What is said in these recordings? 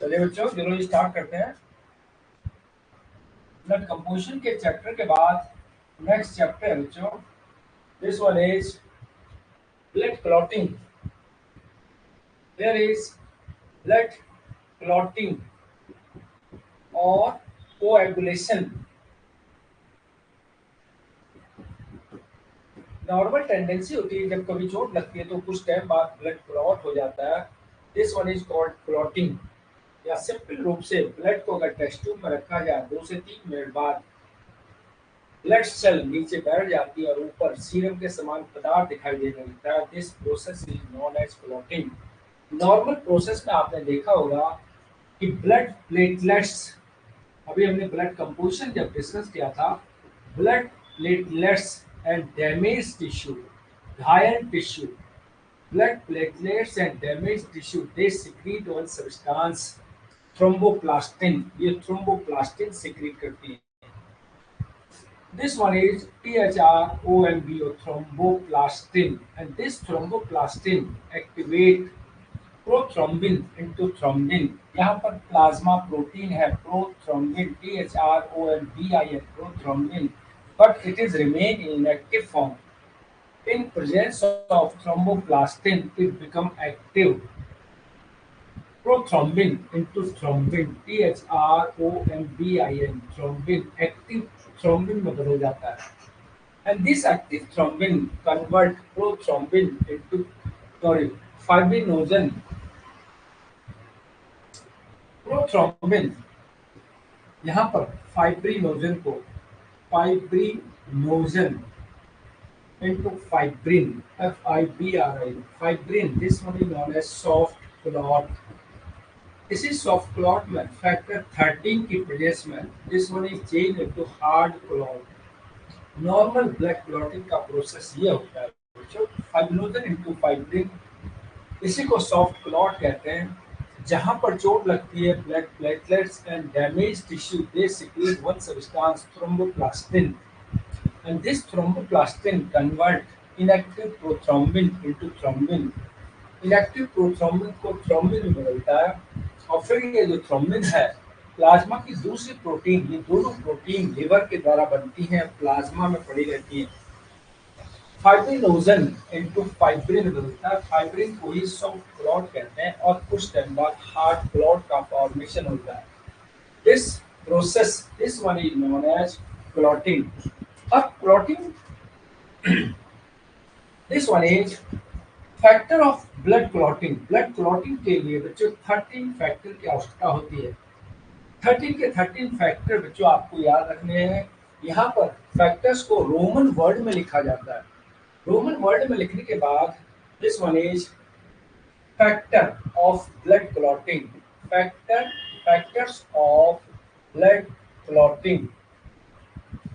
चलिए बच्चों जरूर स्टार्ट करते हैं। ब्लड कंपोजिशन के चैप्टर के बाद नेक्स्ट चैप्टर है बच्चों, this one is blood clotting. There is blood clotting और कोएगुलेशन। नॉर्मल टेंडेंसी होती है जब कभी चोट लगती है तो कुछ टाइम बाद ब्लड क्लॉट हो जाता है। This one is called clotting. या सिंपल रूप से ब्लड को अगर टेस्ट ट्यूब में रखा जाए 2 से 3 मिनट बाद ब्लड सेल नीचे बैठ जाती है और ऊपर सीरम के समान पदार्थ दिखाई देने लगता है। This process is known as clotting. Normal process में आपने देखा होगा कि ब्लड प्लेटलेट्स, अभी हमने ब्लड कंपोजिशन जब डिस्कस किया था, blood platelets and damage tissue, घायल tissue, blood platelets and damaged tissue they secrete one substance thromboplastin। ये thromboplastin secrete करती है। This one is THROMBO, thromboplastin, and this thromboplastin activate prothrombin into thrombin। यहाँ पर plasma protein है prothrombin, THROMBIN, prothrombin, but it is remain in inactive form। In presence of thromboplastin, it become active prothrombin into thrombin, THROMBIN, thrombin, active thrombin में बदल जाता है। And this active thrombin convert prothrombin into fibrinogen। Prothrombin यहाँ पर fibrinogen को fibrinogen into fibrin, FIBRIN, fibrin। This one is known as soft clot। इसी soft clot में factor 13 की प्रेजेंस में this one is change into hard clot. Normal blood clotting का process ये होता है बच्चों, फाइब्रिनोजन इनटू फाइब्रिन। इसी को सॉफ्ट क्लॉट कहते हैं। जहां पर चोट लगती है blood platelets and damage tissue they secrete one substance thromboplastin, and this thromboplastin convert inactive prothrombin into thrombin। Inactive prothrombin को थ्रोम्बिन में बदलता है और फिर ये जो थ्रोम्बिन है प्लाज्मा की दूसरी प्रोटीन, ये दोनों प्रोटीन लिवर के द्वारा बनती हैं, प्लाज्मा में पड़ी रहती हैं। फाइब्रिनोजन इनटू फाइब्रिन में बदलता है। फाइब्रिन को ही सॉफ्ट क्लॉट कहते हैं और कुछ टाइम बाद हार्ड क्लॉट का फॉर्मेशन होता है। This process, this one is known as clotting. अब clotting, this one is factor of blood clotting. Blood clotting के लिए बच्चों 13 फैक्टर की आवश्यकता होती है। 13 के 13 फैक्टर बच्चों आपको याद रखने हैं। यहाँ पर फैक्टर्स को रोमन वर्ड में लिखा जाता है। रोमन वर्ड में लिखने के बाद this one is factor of blood clotting. Factor, factors of blood clotting.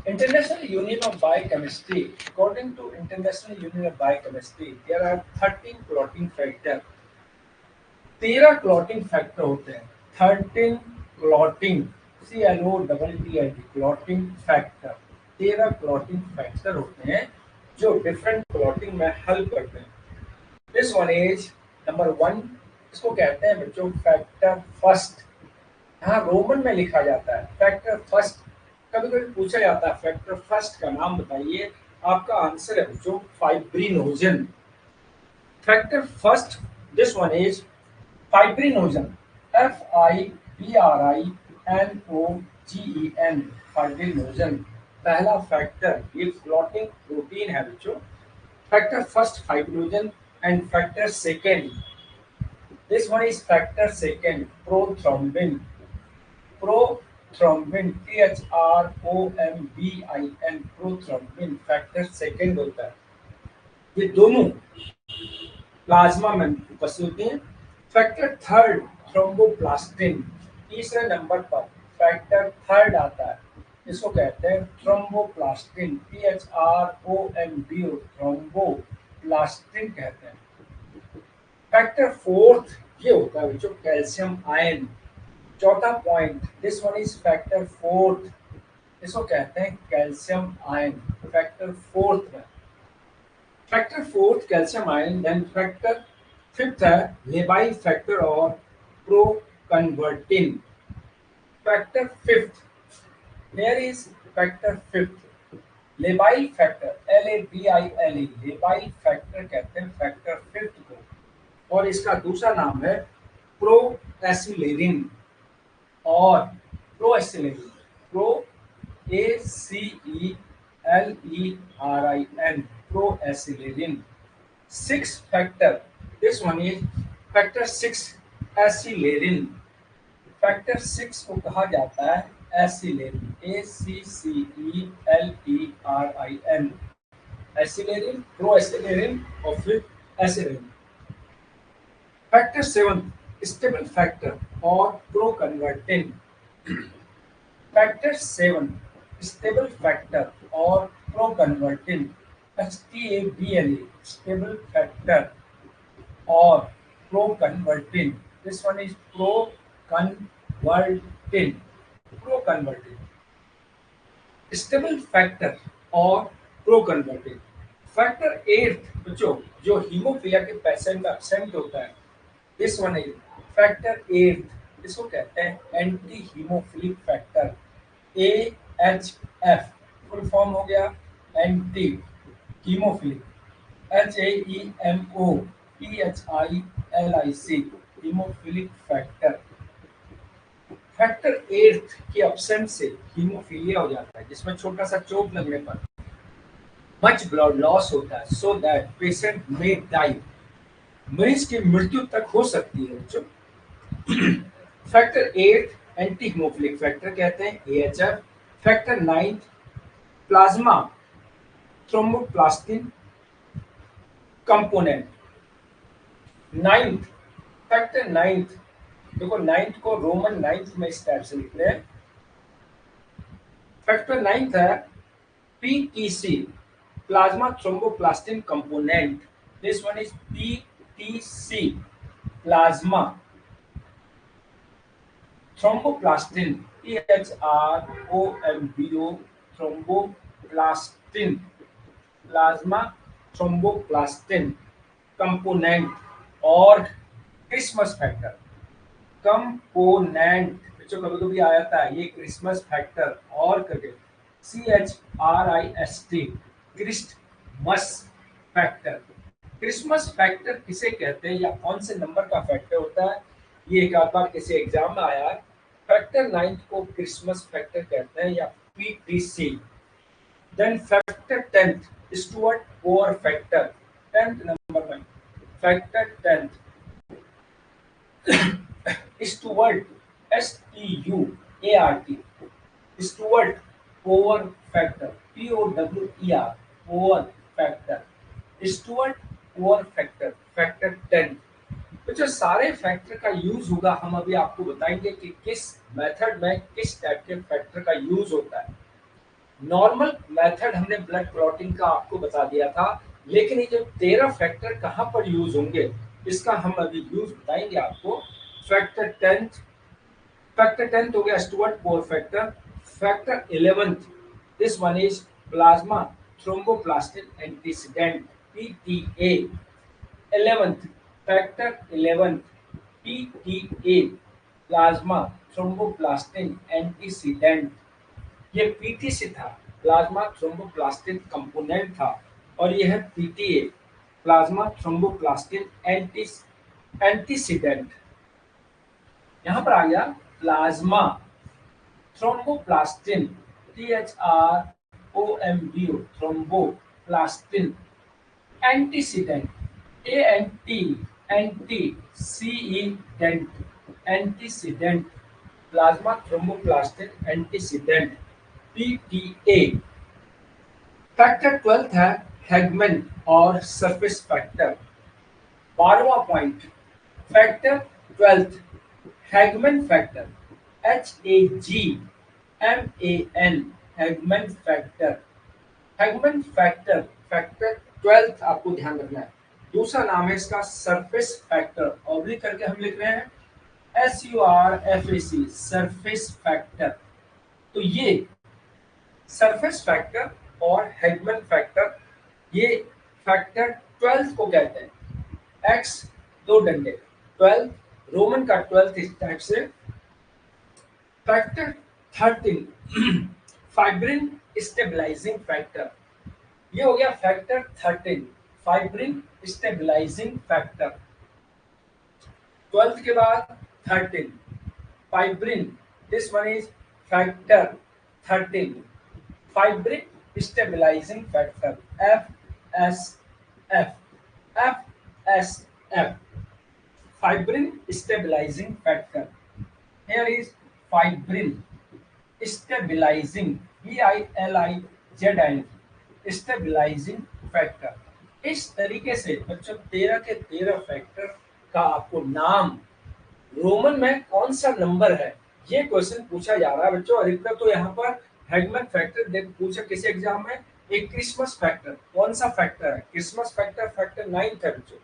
International Union of Biochemistry, according to International Union of Biochemistry, there are 13 clotting factor। 13 clotting factor होते हैं। 13 clotting, CLOTTING, clotting factor. 13 clotting factor होते हैं जो different clotting में help करते हैं। This one is number 1, इसको कहते हैं बच्चों फैक्टर फर्स्ट। यहाँ रोमन में लिखा जाता है फैक्टर फर्स्ट। कभी कभी पूछा जाता है फैक्टर फर्स्ट का नाम बताइए, आपका आंसर है बच्चों fibrinogen. Factor first, this one is fibrinogen, FIBRINOGEN, fibrinogen पहला फैक्टर। ये क्लॉटिंग प्रोटीन है बच्चों। Factor first fibrinogen and factor second, this one is factor second prothrombin. Prothrombin, THROMBIN, prothrombin factor second होता है। ये दोनों प्लाज्मा में उपस्थित होते हैं। फैक्टर थर्ड थ्रोम्बोप्लास्टिन, तीसरे नंबर पर फैक्टर थर्ड आता है। इसको कहते हैं थ्रोम्बोप्लास्टिन, THROMBO, थ्रोम्बोप्लास्टिन कहते हैं। फैक्टर फोर्थ ये होता है बच्चों कैल्शियम आयन। चौथा point, this one is factor fourth, इसको कहते हैं कैल्शियम आयन। फैक्टर फोर्थ में factor fourth calcium ion. Then factor fifth है लेबाई फैक्टर और प्रो convertin. Factor fifth, here is factor fifth, labile factor, LABILE, labile factor कहते हैं factor fifth को, और इसका दूसरा नाम है प्रोएसिलेरिन और proaccelerin, pro ACELERIN, proaccelerin. Sixth factor, this one is factor 6, accelerin. Factor 6 को कहा जाता है एसिलेरिन, ACCELERIN, एसिलेरिन, प्रोएसिलेरिन और फिर एसिलेरिन. फैक्टर 7, स्टेबल फैक्टर और प्रोकन्वर्टिन. फैक्टर 7, स्टेबल फैक्टर और प्रोकन्वर्टिन, STABLE, स्टेबल फैक्टर और proconvertin. This one is proconvertin, proconvertin. Stable factor और प्रोकन्वर्टिन. फैक्टर 8 बच्चों जो हीमोफिलिया के पेशेंट में एब्सेंट होता है, दिस वन इज फैक्टर 8, इसको कहते हैं anti haemophilic factor, AHF, full form हो गया anti haemophilic, HAEMOPHILIC, haemophilic factor. Factor 8 की एब्सेंस से हीमोफिलिया हो जाता है, जिसमें छोटा सा चोट लगने पर मच ब्लड लॉस होता है, so that patient may die, मरीज की मृत्यु तक हो सकती है बच्चों. फैक्टर 8 एंटी हीमोफिलिक फैक्टर कहते हैं, AHF. Factor 9 plasma thromboplastin component. Ninth, factor 9, देखो 9 को रोमन 9 में इस टाइप से लिख रहे हैं. फैक्टर 9 है PTC, plasma thromboplastin component. This one is PTC, plasma thromboplastin, THROMBO, thromboplastin, plasma thromboplastin component. और क्रिसमस फैक्टर, कंपोनेंट बच्चों कभी कभी आ जाता है ये क्रिसमस फैक्टर और करके, CHRIST, Christmas factor. Christmas factor किसे कहते हैं या कौन से नंबर का फैक्टर होता है, ये एक बार किसी एग्जाम में आया है. फैक्टर 9 को क्रिसमस फैक्टर कहते हैं या PTC. Then factor 10, Stuart Prower factor, 10th number में factor 10, Stuart, STUART, Stuart Prower factor, POWER, Prower factor, Stuart Prower factor, factor 10. तो जो सारे फैक्टर का यूज होगा हम अभी आपको बताएंगे कि किस मेथड में किस टाइप के फैक्टर का यूज होता है. नॉर्मल मेथड हमने ब्लड क्लॉटिंग का आपको बता दिया था, लेकिन ये जो 13 फैक्टर कहाँ पर यूज होंगे इसका हम अभी यूज बताएंगे आपको. फैक्टर 10th हो गया Stuart Prower factor. Factor 11th, this one is plasma thromboplastin antecedent, PTA. 11th, factor 11th, PTA, plasma thromboplastin antecedent. ये PTC था, प्लाज्मा थ्रोम्बोप्लास्टिन कंपोनेंट था, और ये है PTA, प्लाज्मा थ्रोम्बोप्लास्टिन एंटीसीडेंट. यहां पर आ गया plasma thromboplastin, THROMBO, thromboplastin antecedent, antecedent, antecedent, plasma thromboplastin antecedent, PTA. Factor 12th है हैगमैन और सरफेस फैक्टर. 12वां point, factor 12th Hageman factor, HAGMAN, Hageman factor. Hageman factor, factor 12th आपको ध्यान रखना है. दूसरा नाम है इसका सरफेस फैक्टर, ऑब्लिक करके हम लिख रहे हैं SURFAC, सरफेस फैक्टर. तो ये सरफेस फैक्टर और हैगमैन फैक्टर, ये फैक्टर 12th को कहते हैं. X 2 डंडे, 12 रोमन का 12th इस टाइप से। फैक्टर 13 फाइब्रिन स्टेबलाइजिंग फैक्टर, ये हो गया factor 13 fibrin stabilizing factor. 12th के बाद 13 fibrin, this one is factor 13 fibrin stabilizing factor, FSF, fibrin stabilizing factor. Here is fibrin stabilizing, BILIZING stabilizing factor। इस तरीके से बच्चों 13 के 13 फैक्टर का आपको नाम रोमन में कौन सा नंबर है ये क्वेश्चन पूछा जा रहा है बच्चों। अधिकतर तो यहाँ पर हैगमैन फैक्टर देख पूछा किसी एग्जाम में। एक क्रिसमस फैक्टर, कौन सा फैक्टर है? क्रिसमस फैक्टर फैक्टर 9 है बच्चों।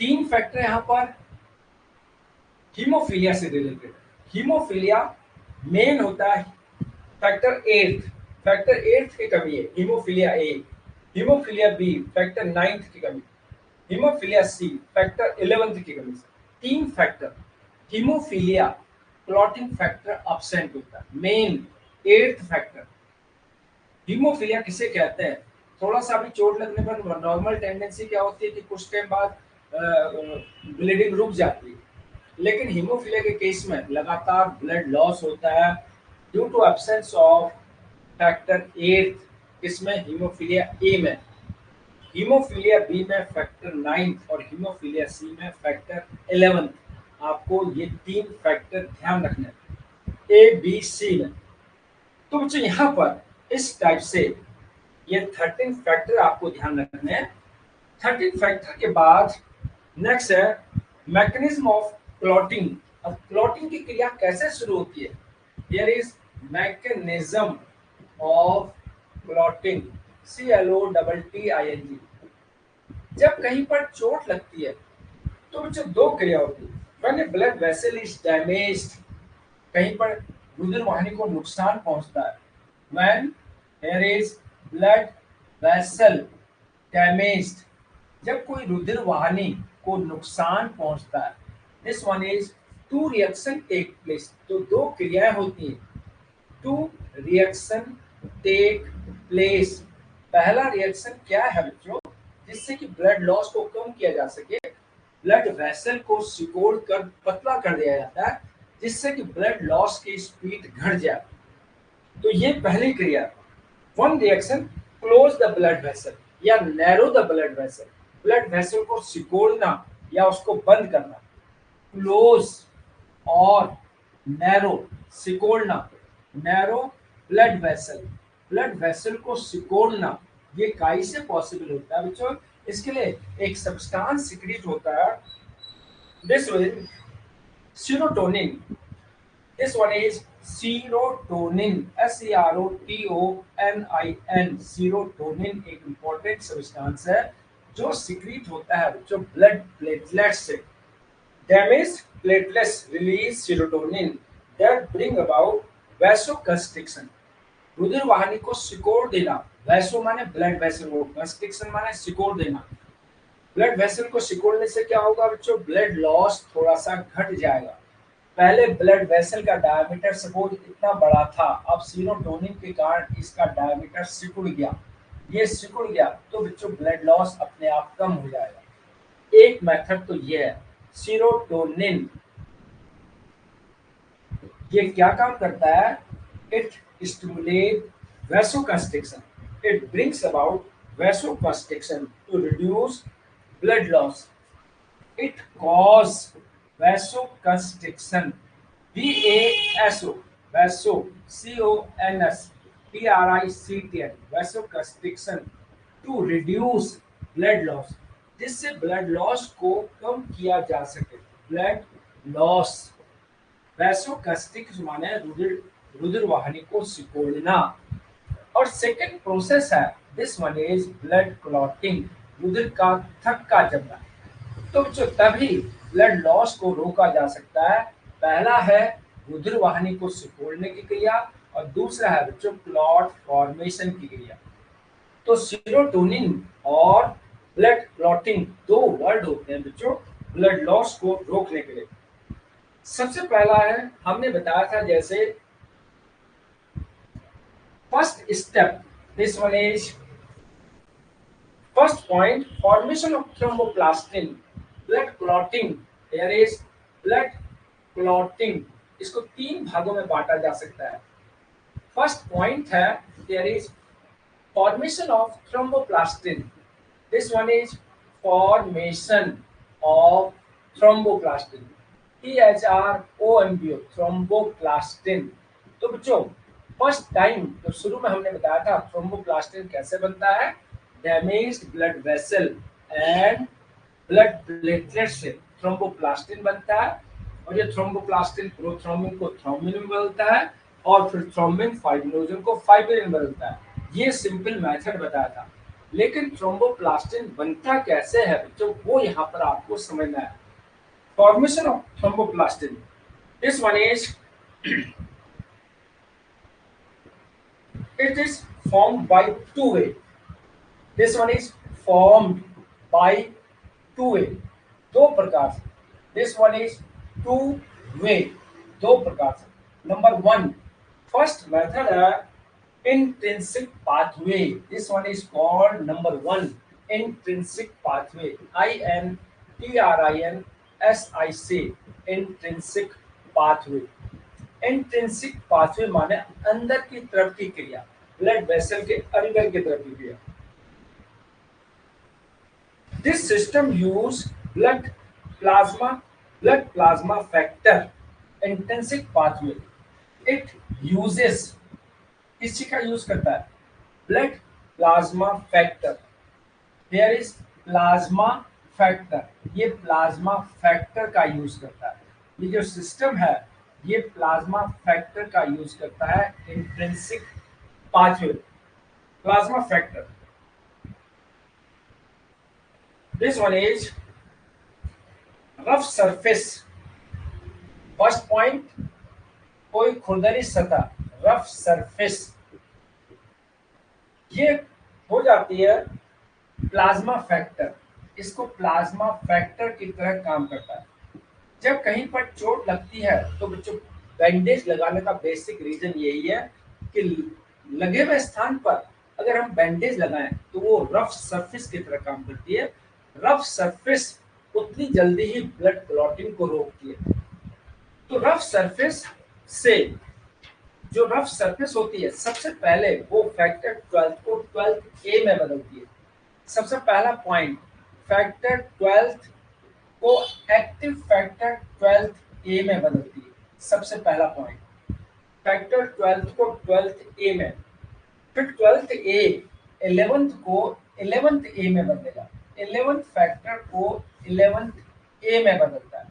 3 फैक्टर यहाँ पर हीमोफीलिया से रिलेटेड। हीमोफीलिया मेन होता है फैक्टर 8, फैक्टर 8 की कमी है haemophilia A. Haemophilia B factor 9 की कमी, हीमोफीलिया सी फैक्टर 11 की कमी से 3 factor haemophilia clotting factor absent होता है। Main 8th factor. हीमोफीलिया किसे कहते हैं? थोड़ा सा भी चोट लगने पर नॉर्मल टेंडेंसी क्या होती है कि कुछ टाइम बाद ब्लीडिंग रुक जाती है, लेकिन हीमोफीलिया के केस में लगातार ब्लड लॉस होता है due to absence of factor 8 इसमें हीमोफीलिया ए में, हीमोफीलिया बी में फैक्टर 9 और हीमोफीलिया सी में फैक्टर 11। आपको ये 3 फैक्टर ध्यान रखने ए बी सी में। तो बच्चों यहाँ पर इस टाइप से ये 13 फैक्टर आपको ध्यान रखने हैं। 13 फैक्टर के बाद नेक्स्ट है मैकेनिज्म ऑफ क्लॉटिंग। अब क्लॉटिंग की क्रिया कैसे शुरू होती है? Here is mechanism of clotting, CLOTTING। जब कहीं पर चोट लगती है तो बच्चों 2 क्रिया होती है। When a blood vessel is damaged, कहीं पर रुधिर वाहिनी को नुकसान पहुंचता है। When there is blood vessel damaged, जब कोई रुधिर वाहिनी को नुकसान पहुंचता है, this one is 2 reaction take place. तो 2 क्रियाएं होती हैं, 2 रिएक्शन टेक प्लेस। पहला रिएक्शन क्या है बच्चों? जिससे कि ब्लड लॉस को कम किया जा सके, ब्लड वेसल को सिकोड़ कर पतला कर दिया जाता है जिससे कि ब्लड लॉस की स्पीड घट जाए। तो ये पहली क्रिया। One reaction close the blood vessel या narrow the blood vessel, blood vessel को सिकोड़ना या उसको बंद करना। क्लोज और नैरो, सिकोड़ना, narrow blood vessel, blood vessel को सिकोड़ना, ये काई से पॉसिबल होता है बच्चों? इसके लिए एक सब्सटेंस सिक्रीट होता है, this will serotonin. This one is serotonin, SEROTONIN। Serotonin एक इंपॉर्टेंट सब्सटेंस है जो सिक्रीट होता है बच्चों ब्लड प्लेटलेट से। Damage platelets release serotonin that bring about vasoconstriction. रुधिर वाहिनी को सिकोड़ देना, वैसो माने ब्लड वेसल, वो कंस्ट्रिक्शन माने सिकोड़ देना। ब्लड वेसल को सिकोड़ने से क्या होगा बच्चों? ब्लड लॉस थोड़ा सा घट जाएगा। पहले ब्लड वेसल का डायमीटर सपोज इतना बड़ा था, अब सेरोटोनिन के कारण इसका डायमीटर सिकुड़ गया। ये सिकुड़ गया तो बच्चों ब्लड लॉस अपने आप कम हो जाएगा। एक मेथड तो ये है सेरोटोनिन। ये क्या काम करता है? It stimulate vasoconstriction. It brings about vasoconstriction to reduce blood loss. It causes vasoconstriction, VASO, vaso, CONSTRICTN, vasoconstriction to reduce blood loss, जिससे ब्लड लॉस को कम किया जा सके। ब्लड लॉस, वैसोकंस्ट्रिक्शन माने रुधिर वाहिनी को सिकोड़ना। और सेकेंड प्रोसेस है this one is blood clotting, रुधिर का थक्का जमना। तो जो तभी ब्लड लॉस को रोका जा सकता है। पहला है रुधिर वाहिनी को सिकोड़ने की क्रिया और दूसरा है बच्चों क्लॉट फॉर्मेशन की क्रिया। तो सेरोटोनिन और ब्लड क्लॉटिंग 2 वर्ड होते हैं बच्चों, ब्लड लॉस को रोकने के लिए। सबसे पहला है, हमने बताया था जैसे first step, this one is first point, formation of thromboplastin, blood clotting. There is blood clotting. इसको तीन भागों में बांटा जा सकता है। फर्स्ट पॉइंट है, there is formation of thromboplastin. This one is formation of thromboplastin. THROMBO, thromboplastin. तो बच्चों फर्स्ट टाइम तो शुरू में हमने बताया था थ्रोम्बोप्लास्टिन कैसे बनता है, damaged blood vessel and blood platelet से थ्रोम्बोप्लास्टिन बनता है। और ये थ्रोम्बोप्लास्टिन प्रोथ्रोम्बिन को थ्रोम्बिन में बदलता है और फिर थ्रोम्बिन फाइब्रिनोजन को फाइब्रिन में बदलता है। ये सिंपल मेथड बताया था। लेकिन थ्रोम्बोप्लास्टिन बनता कैसे है बच्चों, वो यहाँ पर आपको समझना है। Formation of thromboplastin, this one is it is formed by two way. This one is formed by two way, दो प्रकार से। This one is two way, दो प्रकार से। नंबर वन, फर्स्ट मेथड है intrinsic pathway. This one is called number one, intrinsic pathway. INTRINSIC, intrinsic pathway. Intrinsic pathway माने अंदर की तरफ की क्रिया, ब्लड वेसल के अंदर की तरफ की क्रिया। This system use blood plasma factor, intrinsic pathway. It uses, किसी का यूज करता है, blood plasma factor. There is plasma factor, ये प्लाज्मा फैक्टर का यूज करता है। ये जो सिस्टम है ये प्लाज्मा फैक्टर का यूज करता है, intrinsic pathway, plasma factor. This one is rough surface. First point, कोई खुरदरी सतह, रफ सरफेस, ये हो जाती है प्लाज्मा फैक्टर। इसको प्लाज्मा फैक्टर की तरह काम करता है। जब कहीं पर चोट लगती है तो बच्चों बैंडेज लगाने का बेसिक रीजन यही है कि लगे हुए स्थान पर अगर हम बैंडेज लगाएं तो वो रफ सरफेस की तरह काम करती है। रफ सरफेस उतनी जल्दी ही ब्लड क्लॉटिंग को रोकती है। तो रफ सरफेस से, जो रफ सरफेस होती है सबसे पहले वो फैक्टर 12 को 12A में बदलती है। सबसे पहला पॉइंट, फैक्टर 12 को एक्टिव फैक्टर 12A में बदलती है। सबसे पहला पॉइंट, फैक्टर 12 को 12A में, फिर 12A 11th को 11th A में बदलेगा, 11th फैक्टर को 11th A में बदलता है।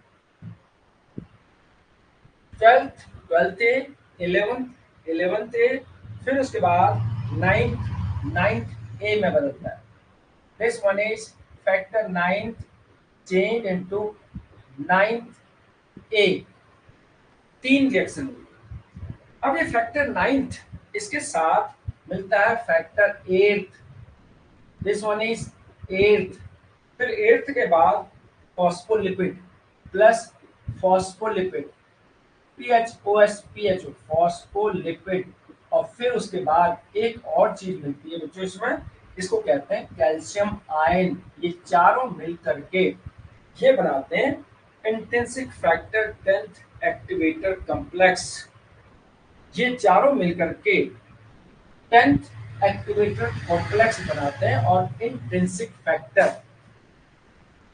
12th 12A, 11th 11A, फिर उसके बाद 9th A में बदलता है। This one is factor 9th change into 9th A, तीन रिएक्शन हुई। अब ये फैक्टर 9th, इसके साथ मिलता है factor 8th, this one is 8th, फिर 8th के बाद phospholipid plus phospholipid, PHOS phospholipid, और फिर उसके बाद एक और चीज मिलती है बच्चों इसमें, इसको कहते हैं कैल्शियम आयन। ये चारों मिल करके ये बनाते हैं intrinsic factor 10th activator complex. ये चारों मिलकर के 10th एक्टिवेटर कॉम्प्लेक्स बनाते हैं। और इंट्रिंसिक फैक्टर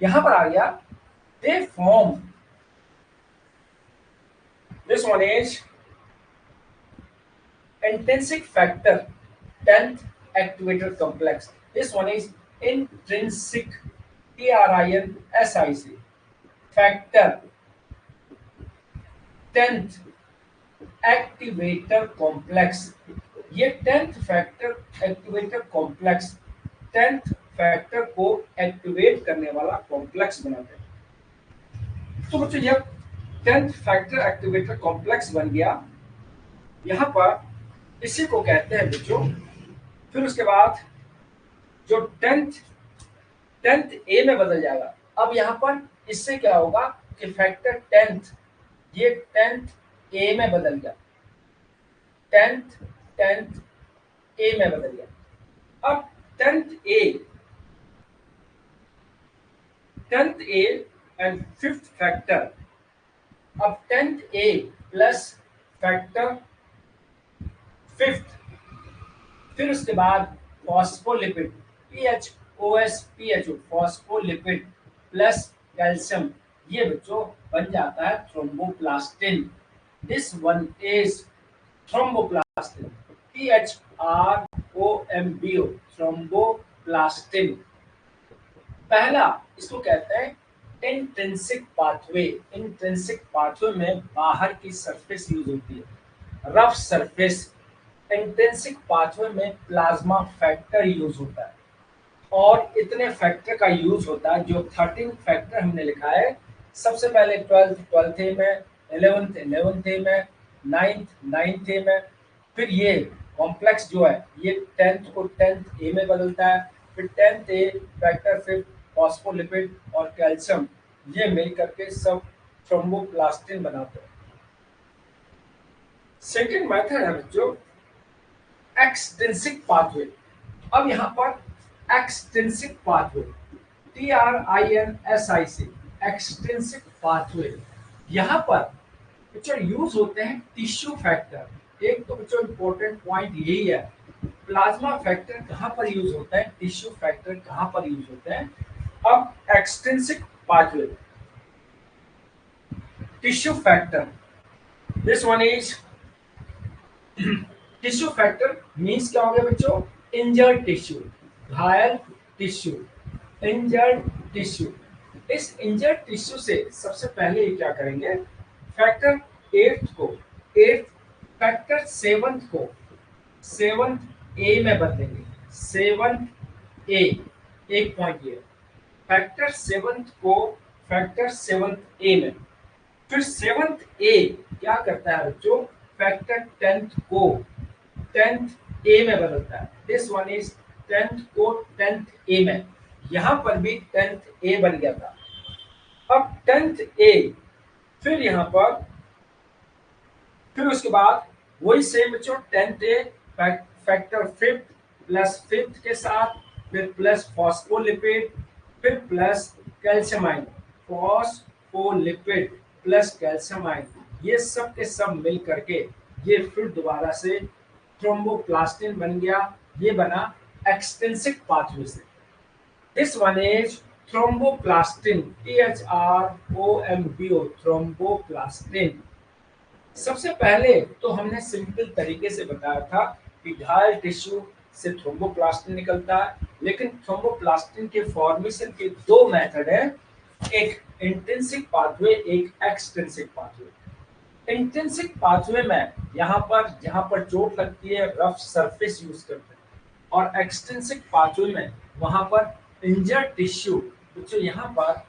यहां पर आ गया, they form, this one is intrinsic factor 10th activator complex, this one is intrinsic, TRINSIC factor 10th activator complex। ये 10th factor activator complex 10th factor को एक्टिवेट करने वाला कॉम्प्लेक्स बनाते हैं। तो बच्चों ये 10th फैक्टर एक्टिवेटर कॉम्प्लेक्स बन गया। यहां पर इसी को कहते हैं बच्चों, फिर उसके बाद जो 10th A में बदल जाएगा। अब यहाँ पर इससे क्या होगा कि फैक्टर 10th, ये 10th ए में बदल गया, 10th ए में बदल गया। अब 10th A and 5th factor, अब 10th ए प्लस फैक्टर 5th, फिर उसके बाद phospholipid PHOS phospholipid plus calcium, ये बच्चों बन जाता है thromboplastin. This one is thromboplastin, THROMBO thromboplastin. पहला इसको कहते हैं इंट्रिंसिक पाथवे। इंट्रिंसिक पाथवे में बाहर की सरफेस यूज होती है, रफ सरफेस। इंट्रिंसिक पाथवे में प्लाज्मा फैक्टर यूज होता है, और इतने फैक्टर का यूज होता है। जो 13 फैक्टर हमने लिखा है, सबसे पहले 12th ए में, 11th ए में, 9th ए में, फिर ये कॉम्प्लेक्स जो है ये 10th को 10th ए में बदलता है, फिर 10th ए फैक्टर, फिर फॉस्फोलिपिड और कैल्शियम, ये मिल करके सब थ्रोम्बोप्लास्टिन बनाते हैं। सेकेंड मेथड है बच्चों एक्सट्रिंसिक पाथवे। अब यहाँ पर extrinsic pathway, TRINSIC extrinsic pathway, यहाँ पर बच्चों यूज होते हैं टिश्यू फैक्टर। एक तो बच्चों इंपॉर्टेंट पॉइंट यही है, प्लाज्मा फैक्टर कहाँ पर यूज होता है, टिश्यू फैक्टर कहाँ पर यूज होते हैं। अब extrinsic pathway, tissue factor, this one is tissue factor means क्या हो गया बच्चों, इंजर्ड टिश्यू, घायल टिश्यू, इंजर्ड टिश्यू। इस इंजर्ड टिश्यू से सबसे पहले क्या करेंगे, फैक्टर 8th को 8th, फैक्टर 7th को 7th ए में बदलेंगे, 7th ए, एक पॉइंट ये, फैक्टर 7th को फैक्टर 7th ए में, फिर 7th ए क्या करता है बच्चों, फैक्टर 10th को 10th ए में बदलता है। दिस वन इज 10th को 10th ए में, यहां पर भी 10th ए बन गया था। अब 10th ए, फिर यहां पर, फिर उसके बाद वही सेम बच्चों 10th ए फैक्टर 5th प्लस 5th के साथ, फिर प्लस फॉस्फोलिपिड, फिर प्लस कैल्शियमाइन, फॉस्फोलिपिड प्लस कैल्शियमाइन, ये सब के सब मिल करके ये फिर दोबारा से थ्रोम्बोप्लास्टिन बन गया। ये बना एक्सट्रिंसिक पाथवे से। This one is thromboplastin, THROMBO thromboplastin. सबसे पहले तो हमने सिंपल तरीके से बताया था कि घायल टिश्यू से थ्रोम्बोप्लास्टिन निकलता है, लेकिन थ्रोम्बोप्लास्टिन के फॉर्मेशन के दो मेथड हैं, एक इंट्रिंसिक पाथवे, एक एक्सट्रिंसिक पाथवे। इंट्रिंसिक पाथवे में यहाँ पर जहाँ पर चोट लगती है रफ सरफेस यूज करते हैं, और एक्सट्रिंसिक पाथवे में वहाँ पर इंजर्ड टिश्यू, जो यहाँ पर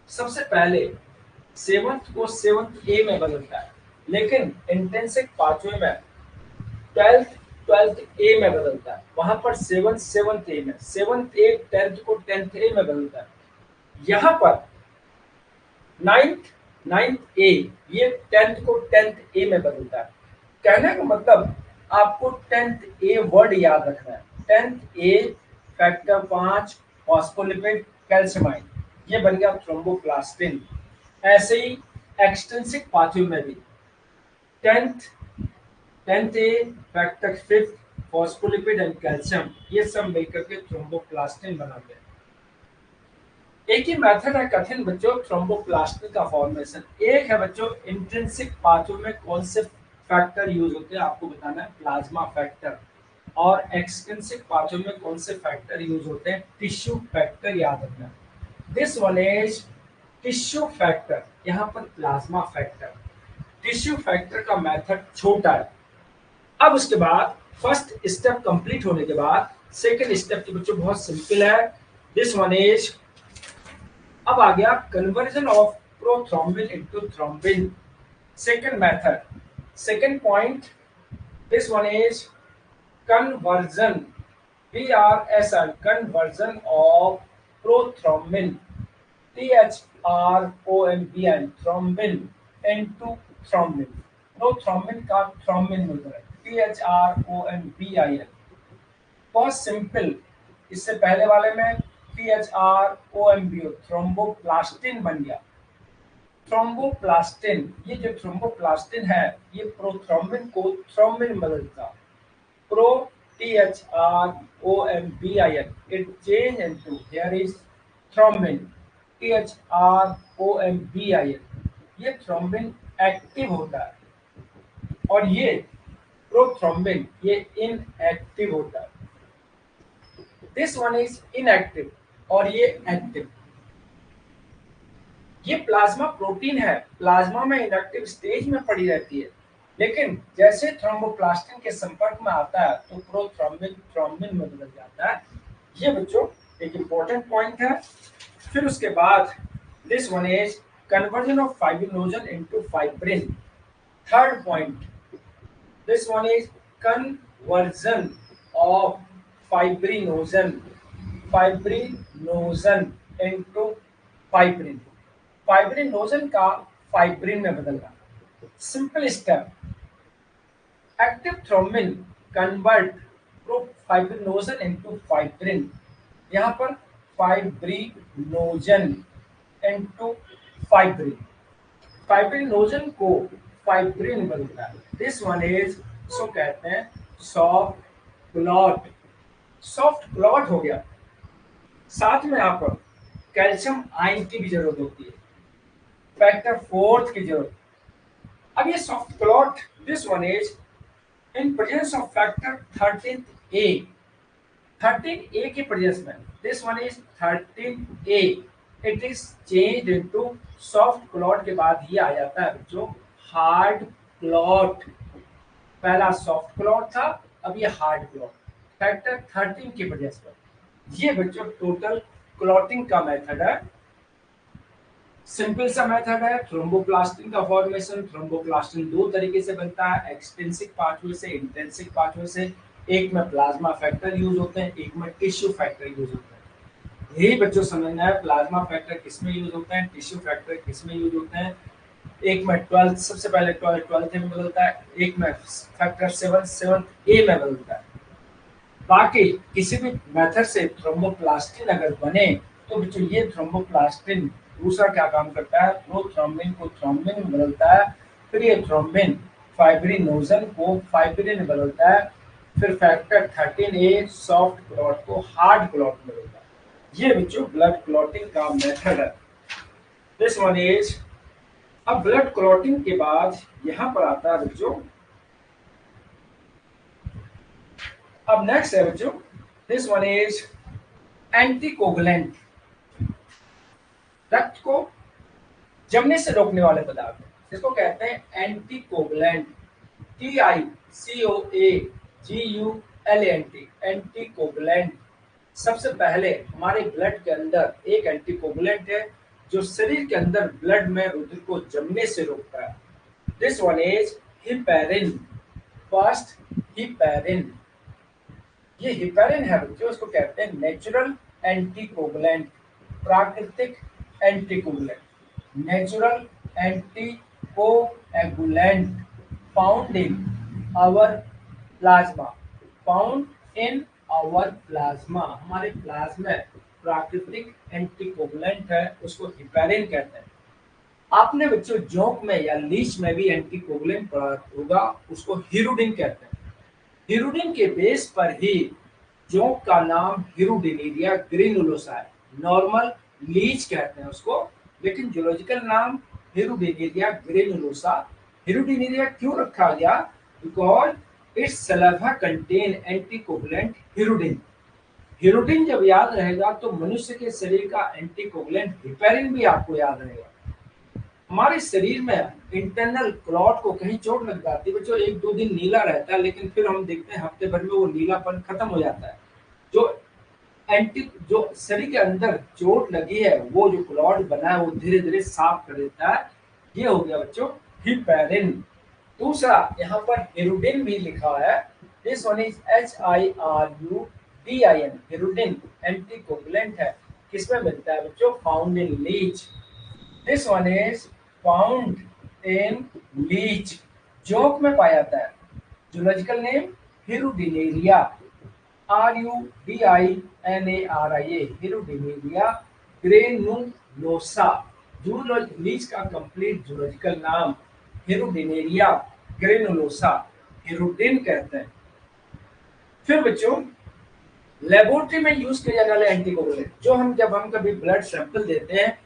सबसे पहले 7th को 7th ए में बदलता है, लेकिन इंट्रिंसिक पाथवे में 12th ए में बदलता है, वहां पर 7th ए में, 7th ए 10th को 10th ए में बदलता है। यहाँ पर 9th ए, ये 10th को 10th ए में बदलता है। कहने का मतलब आपको 10th ए वर्ड याद रखना है, 10th ए फैक्टर 5 फॉस्फोलिपिड कैल्शियमाइन, ये बन गया थ्रोम्बोप्लास्टिन। ऐसे ही एक्सट्रिंसिक पाथवे में भी 10th A factor 5th phospholipid and calcium, ये सब मिलकर के थ्रोम्बोप्लास्टिन बनाते हैं। एक ही मेथड है कठिन बच्चों थ्रोम्बोप्लास्टिन का फॉर्मेशन। एक है बच्चों इंट्रिंसिक पाथवे में कौन से फैक्टर यूज होते हैं, आपको बताना है, प्लाज्मा फैक्टर। और एक्सट्रिंसिक पाथवे में कौन से फैक्टर यूज होते हैं, टिश्यू फैक्टर, याद रखना। This one is tissue factor, यहाँ पर प्लाज्मा फैक्टर। टिश्यू फैक्टर का मेथड छोटा है। अब उसके बाद फर्स्ट स्टेप कंप्लीट होने के बाद सेकंड स्टेप की बच्चों बहुत सिंपल है। दिस वन इज, अब आ गया conversion of prothrombin into thrombin, second method, second point. This one is conversion, PRSN, conversion of prothrombin THROMBIN, thrombin, N2 thrombin, no thrombin का थ्रोम्बिन मिल रहा है, THROMBIN। बहुत सिंपल, इससे पहले वाले में THROMBO, थ्रोम्बोप्लास्टिन बन गया। थ्रोम्बोप्लास्टिन, ये जो थ्रोम्बोप्लास्टिन है ये प्रोथ्रोम्बिन को थ्रोम्बिन बदलता। Pro THROMBIN, it change into, here is thrombin, THROMBIN, ये थ्रोम्बिन एक्टिव होता है और ये प्रोथ्रोम्बिन ये इनएक्टिव होता है। दिस वन इज इनएक्टिव और ये एक्टिव। ये प्लाज्मा प्रोटीन है, प्लाज्मा में इनएक्टिव स्टेज में पड़ी रहती है, लेकिन जैसे थ्रोम्बोप्लास्टिन के संपर्क में आता है तो प्रोथ्रोम्बिन थ्रोम्बिन में बदल जाता है। ये बच्चों एक इंपॉर्टेंट पॉइंट है। फिर उसके बाद this one is conversion of fibrinogen into fibrin. Third point, this one is conversion of fibrinogen into fibrin. Fibrinogen का फाइब्रिन में बदलना। Simple step, active thrombin convert fibrinogen into fibrin. यहाँ पर फाइब्रिनोजन इनटू फाइब्रिन, फाइब्रिनोजन को fibrin बदलता है। This one is, सो कहते हैं सॉफ्ट क्लॉट। सॉफ्ट क्लॉट हो गया। साथ में यहाँ पर कैल्शियम आयन की भी जरूरत होती है, फैक्टर 4 की जरूरत। अब ये soft clot, this one is in presence of factor 13A, 13A की प्रेजेंस में, this one is 13A, it is changed into soft clot के बाद ये आ जाता है जो हार्ड क्लॉट। पहला सॉफ्ट क्लॉट था, अब ये हार्ड क्लॉट, फैक्टर 13 की प्रेजेंस पर। ये बच्चों टोटल क्लॉटिंग का मेथड है। सिंपल सा मेथड है, थ्रोम्बोप्लास्टिन का फॉर्मेशन। थ्रोम्बोप्लास्टिन दो तरीके से बनता है, एक्सटेंसिक पाथवे से, इंटेंसिक पाथवे से। एक में प्लाज्मा फैक्टर यूज होते हैं, एक में टिश्यू फैक्टर यूज होते हैं। यही बच्चों समझना है प्लाज्मा फैक्टर किस में यूज होते हैं, टिश्यू फैक्टर किस में यूज होते हैं। एक में 12 सबसे पहले 12 में बदलता है, एक में फैक्टर 7 में बदलता है। बाकी किसी भी मेथड से थ्रोम्बोप्लास्टिन अगर बने तो बच्चों ये थ्रोम्बोप्लास्टिन दूसरा क्या काम करता है, वो थ्रोम्बिन को थ्रोम्बिन में बदलता है। फिर ये थ्रोम्बिन फाइब्रिनोजन को फाइब्रिन में बदलता है। फिर फैक्टर 13A सॉफ्ट क्लॉट को हार्ड क्लॉट में बदलता है। ये बच्चों ब्लड क्लॉटिंग का मेथड है। दिस वन इज, अब ब्लड क्लॉटिंग के बाद यहां पर आता है बच्चों, अब नेक्स्ट है बच्चों, दिस वन इज एंटीकोगुलेंट, रक्त को जमने से रोकने वाले पदार्थ, जिसको कहते हैं एंटीकोगुलेंट। TICOAGULANT, anticoagulant. सबसे पहले हमारे ब्लड के अंदर एक एंटीकोगुलेंट है जो शरीर के अंदर ब्लड में रुधिर को जमने से रोकता है। This one is heparin. First heparin, ये हिपैरिन है बच्चों, इसको कहते हैं नेचुरल एंटीकोगुलेंट, प्राकृतिक anticoagulant. Natural anticoagulant found in our plasma, found in our plasma, हमारे प्लाज्मा प्राकृतिक एंटीकोगुलेंट है, उसको हिपैरिन कहते हैं। आपने बच्चों जोंक में या लीच में भी एंटीकोगुलेंट पढ़ा होगा, उसको हिरुडिन कहते हैं। हिरुडिन के बेस पर ही जोंक का नाम हिरुडिनेरिया ग्रेनुलोसा है। नॉर्मल लीच कहते हैं उसको, लेकिन जूलॉजिकल नाम हिरुडिनेरिया ग्रेनुलोसा। हिरुडिनेरिया क्यों रखा गया, because it's saliva contain anticoagulant hirudin. Hirudin जब याद रहेगा तो मनुष्य के शरीर का एंटीकोगुलेंट हिपैरिन भी आपको याद रहेगा। हमारे शरीर में इंटरनल क्लॉट को कहीं चोट लग जाती है बच्चों, 1-2 दिन नीला रहता है, लेकिन फिर हम देखते हैं हफ्ते भर में वो नीलापन खत्म हो जाता है। जो शरीर के अंदर चोट लगी है, वो जो क्लॉट बना है वो धीरे धीरे साफ कर देता है। ये हो गया बच्चों हिपैरिन। दूसरा यहाँ पर हिरुडिन भी लिखा है, this one is HIRUDIN, hirudin anticoagulant है। किसमें मिलता है बच्चों? Found in leech. This one is found in leech, जोंक में पाया जाता है। Zoological name Hirudinaria, RUDINARIA, Hirudinaria granulosa. Leech का कंप्लीट जूलॉजिकल नाम हिरुडिनेरिया ग्रेनुलोसा, हिरुडिन कहते हैं। फिर बच्चों लेबोरेटरी में यूज किए जाने वाले एंटीकोगुलेंट, जो हम जब हम कभी ब्लड सैंपल देते हैं,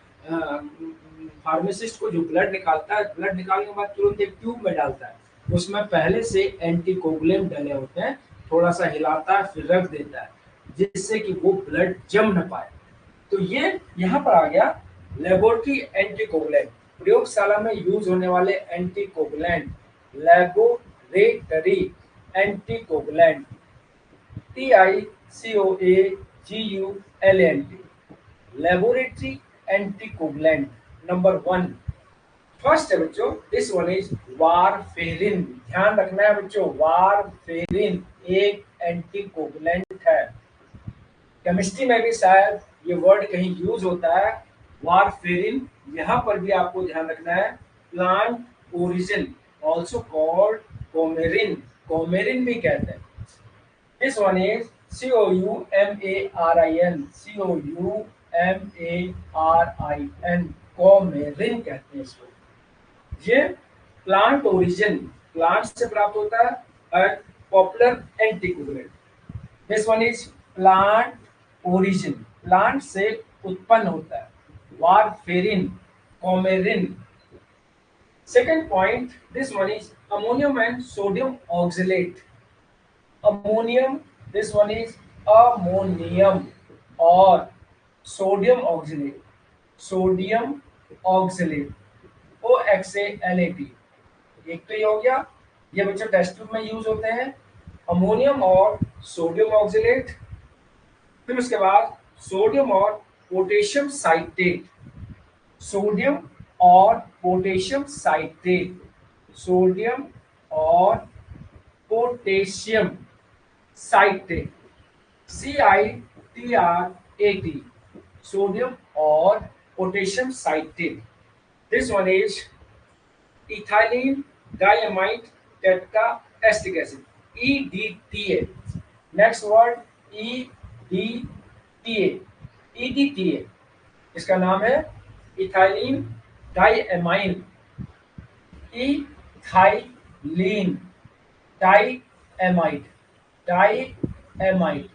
फार्मासिस्ट को जो ब्लड निकालता है, ब्लड निकालने के बाद तुरंत एक ट्यूब में डालता है, उसमें पहले से एंटीकोगुलेंट डले होते हैं, थोड़ा सा हिलाता है फिर रख देता है, जिससे कि वो ब्लड जम न पाए। तो ये यहाँ पर आ गया लेबोरेटरी एंटीकोगुलेंट, प्रयोगशाला में यूज होने वाले anticoagulant, laboratory anticoagulant, TICOAGULANT, laboratory anticoagulant. Number 1 first है बच्चों, दिस वन इज वारफेरिन। ध्यान रखना है बच्चों, वारफेरिन एक एंटीकोगुलेंट है। केमिस्ट्री में भी शायद ये वर्ड कहीं यूज होता है, वारफेरिन। यहाँ पर भी आपको ध्यान रखना है, plant origin, also called coumarin, coumarin भी कहते हैं। This one is COUMARIN, coumarin कहते हैं इसको। ये प्लांट ओरिजिन, प्लांट से प्राप्त होता है, popular anticoagulant. This one is plant origin, plant से उत्पन्न होता है, warfarin, coumarin. Second point, this one is ammonium and sodium oxalate. Ammonium, this one is ammonium और sodium oxalate, sodium oxalate, OXALAT। एक तो ये हो गया, ये बच्चों टेस्ट ट्यूब में यूज होते हैं, अमोनियम और सोडियम ऑक्सलेट। फिर उसके बाद सोडियम और पोटेशियम साइट्रेट, सोडियम और पोटेशियम साइट्रेट, सोडियम और पोटेशियम साइट्रेट, CITRAT, सोडियम और potassium citrate. This one is ethylene diamide tetraacetic acid, EDTA। Next word EDTA, EDTA इसका नाम है ethylene diamine, ethylene diamide, diamide,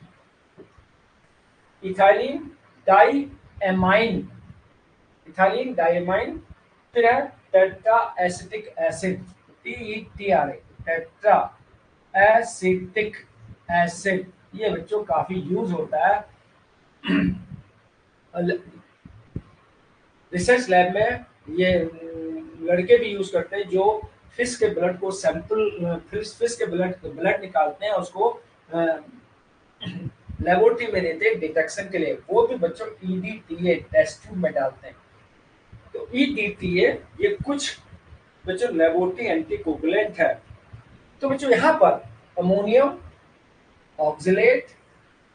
ethylene diamine, ethylene diamine. फिर है tetraacetic acid, TETRA, tetra acetic acid. ये बच्चों काफी use होता है रिसर्च लैब में, ये लड़के भी यूज करते हैं जो फिश के ब्लड को सैंपल, फिश के ब्लड निकालते हैं, उसको लेबोरेटरी में देते हैं डिटेक्शन के लिए, वो भी बच्चों EDTA टेस्ट ट्यूब में डालते हैं। तो EDTA ये कुछ बच्चों लेबोरेटरी एंटीकोगुलेंट है। तो बच्चों यहाँ पर ammonium oxalate,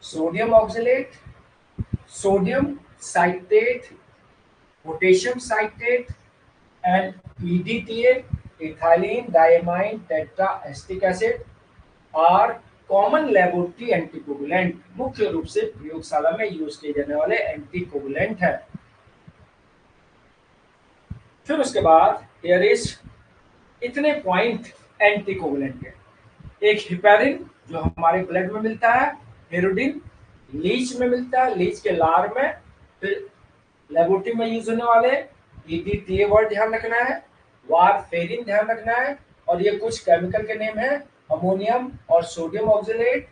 sodium oxalate, sodium citrate, potassium citrate and EDTA, ethylene diamine tetraacetic acid are common laboratory anticoagulant, मुख्य रूप से प्रयोगशाला में यूज किए जाने वाले एंटीकोगुलेंट है। फिर उसके बाद हियर इज इतने पॉइंट एंटीकोगुलेंट के, एक हिपेरिन जो हमारे ब्लड में मिलता है, हेरोडिन लीच में मिलता है, लीच के लार में। फिर लेबोरेटरी में यूज होने वाले EDTA वर्ड ध्यान रखना है, वारफेरिन ध्यान रखना है, और ये कुछ केमिकल के नेम है, अमोनियम और sodium oxalate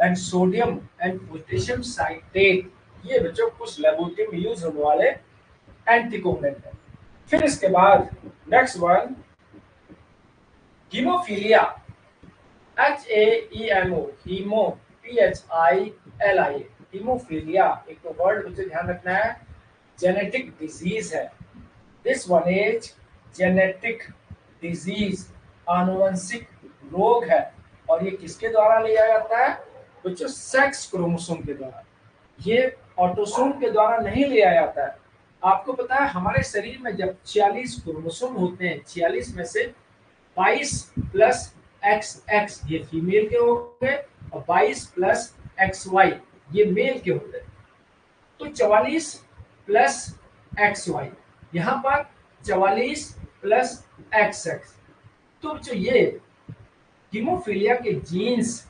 and sodium and potassium citrate. ये बच्चों कुछ लेबोरेटरी में यूज होने वाले एंटीकोगुलेंट है। फिर इसके बाद next one haemophilia, HAEMO, haemo, PHILIA, haemophilia. एक तो वर्ड मुझे ध्यान रखना है, जेनेटिक डिजीज है। This one is genetic disease, आनुवंशिक रोग है, और ये किसके द्वारा लिया जाता है बच्चों? सेक्स क्रोमोसोम के द्वारा। ये ऑटोसोम के द्वारा नहीं लिया जाता है। आपको पता है हमारे शरीर में जब 46 क्रोमोसोम होते हैं, 46 में से 22 प्लस एक्स एक्स ये फीमेल के हो गए और 22 प्लस एक्स वाई ये मेल के हो गए। तो 44 प्लस एक्स वाई, यहाँ पर 44 प्लस एक्स एक्स। तो जो ये हीमोफीलिया के जीन्स